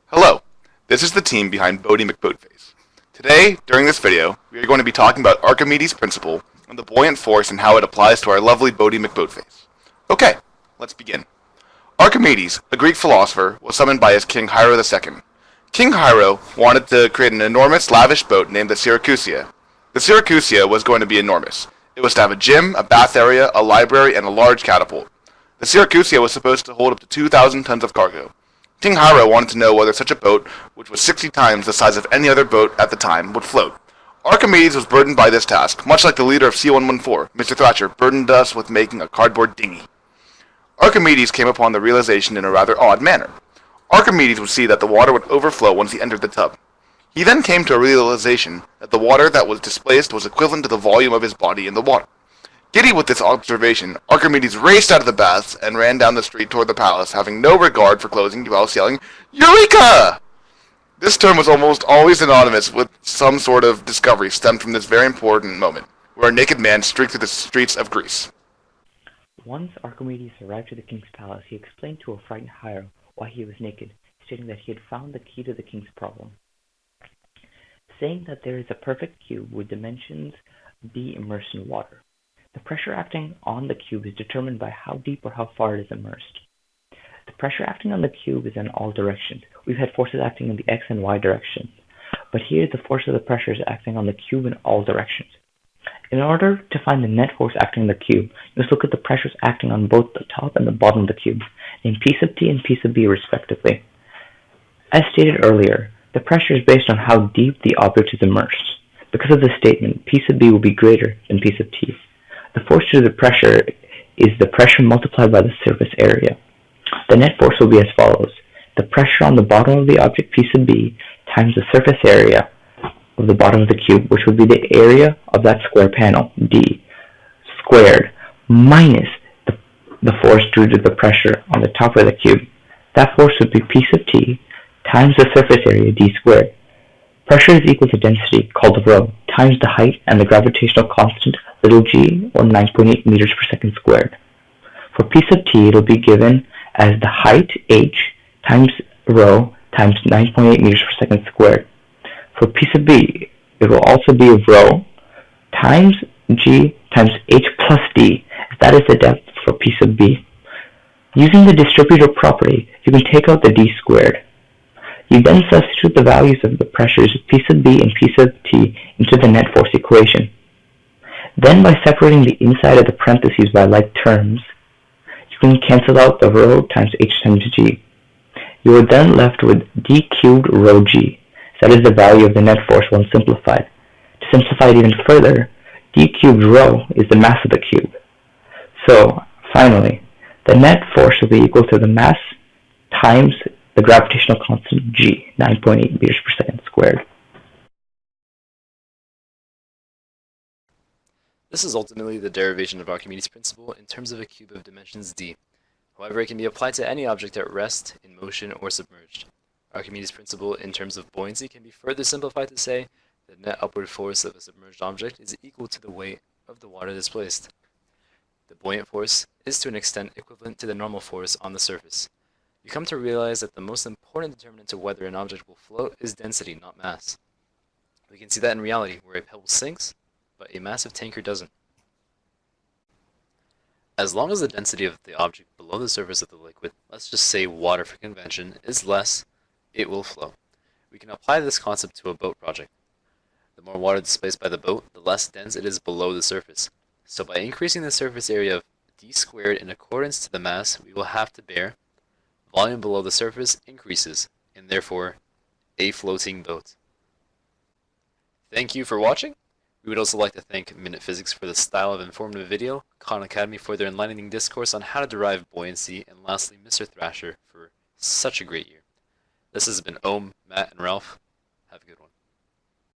Hello, this is the team behind Bodie McBoatface. Today, during this video, we are going to be talking about Archimedes' principle and the buoyant force and how it applies to our lovely Bodie McBoatface. Okay, let's begin. Archimedes, a Greek philosopher, was summoned by his king Hiero II. King Hiero wanted to create an enormous, lavish boat named the Syracusia. The Syracusia was going to be enormous. It was to have a gym, a bath area, a library, and a large catapult. The Syracusia was supposed to hold up to 2,000 tons of cargo. King Hiero wanted to know whether such a boat, which was 60 times the size of any other boat at the time, would float. Archimedes was burdened by this task, much like the leader of C-114, Mr. Thatcher, burdened us with making a cardboard dinghy. Archimedes came upon the realization in a rather odd manner. Archimedes would see that the water would overflow once he entered the tub. He then came to a realization that the water that was displaced was equivalent to the volume of his body in the water. Giddy with this observation, Archimedes raced out of the baths and ran down the street toward the palace, having no regard for closing while yelling, "Eureka!" This term was almost always synonymous with some sort of discovery stemmed from this very important moment, where a naked man streaked through the streets of Greece. Once Archimedes arrived at the king's palace, he explained to a frightened Hiero why he was naked, stating that he had found the key to the king's problem. Saying that there is a perfect cube with dimensions be immersed in water. The pressure acting on the cube is determined by how deep or how far it is immersed. The pressure acting on the cube is in all directions. We've had forces acting in the x and y directions, but here the force of the pressure is acting on the cube in all directions. In order to find the net force acting on the cube, you must look at the pressures acting on both the top and the bottom of the cube, named P sub t and P sub b respectively. As stated earlier, the pressure is based on how deep the object is immersed. Because of this statement, P sub b will be greater than P sub t. The force due to the pressure is the pressure multiplied by the surface area. The net force will be as follows. The pressure on the bottom of the object P sub b times the surface area of the bottom of the cube, which would be the area of that square panel, d, squared, minus the force due to the pressure on the top of the cube. That force would be P sub t times the surface area, d squared. Pressure is equal to density, called rho, times the height and the gravitational constant, little g, or 9.8 meters per second squared. For P sub t, it will be given as the height, h, times rho, times 9.8 meters per second squared. For P sub b, it will also be rho, times g, times h plus d, as that is the depth for P sub b. Using the distributive property, you can take out the d squared. You then substitute the values of the pressures P sub b and P sub t into the net force equation. Then by separating the inside of the parentheses by like terms, you can cancel out the rho times h times g. You are then left with d cubed rho g. That is the value of the net force when simplified. To simplify it even further, d cubed rho is the mass of the cube. So, finally, the net force will be equal to the mass times the gravitational constant g, 9.8 meters per second squared. This is ultimately the derivation of Archimedes' principle in terms of a cube of dimensions d. However, it can be applied to any object at rest, in motion, or submerged. Archimedes' principle in terms of buoyancy can be further simplified to say the net upward force of a submerged object is equal to the weight of the water displaced. The buoyant force is to an extent equivalent to the normal force on the surface. You come to realize that the most important determinant to whether an object will float is density, not mass. We can see that in reality, where a pebble sinks, but a massive tanker doesn't. As long as the density of the object below the surface of the liquid, let's just say water for convention, is less, it will flow. We can apply this concept to a boat project. The more water displaced by the boat, the less dense it is below the surface. So by increasing the surface area of d squared in accordance to the mass we will have to bear, volume below the surface increases, and therefore, a floating boat. Thank you for watching. We would also like to thank Minute Physics for the style of informative video, Khan Academy for their enlightening discourse on how to derive buoyancy, and lastly Mr. Thrasher for such a great year. This has been Ohm, Matt, and Ralph. Have a good one.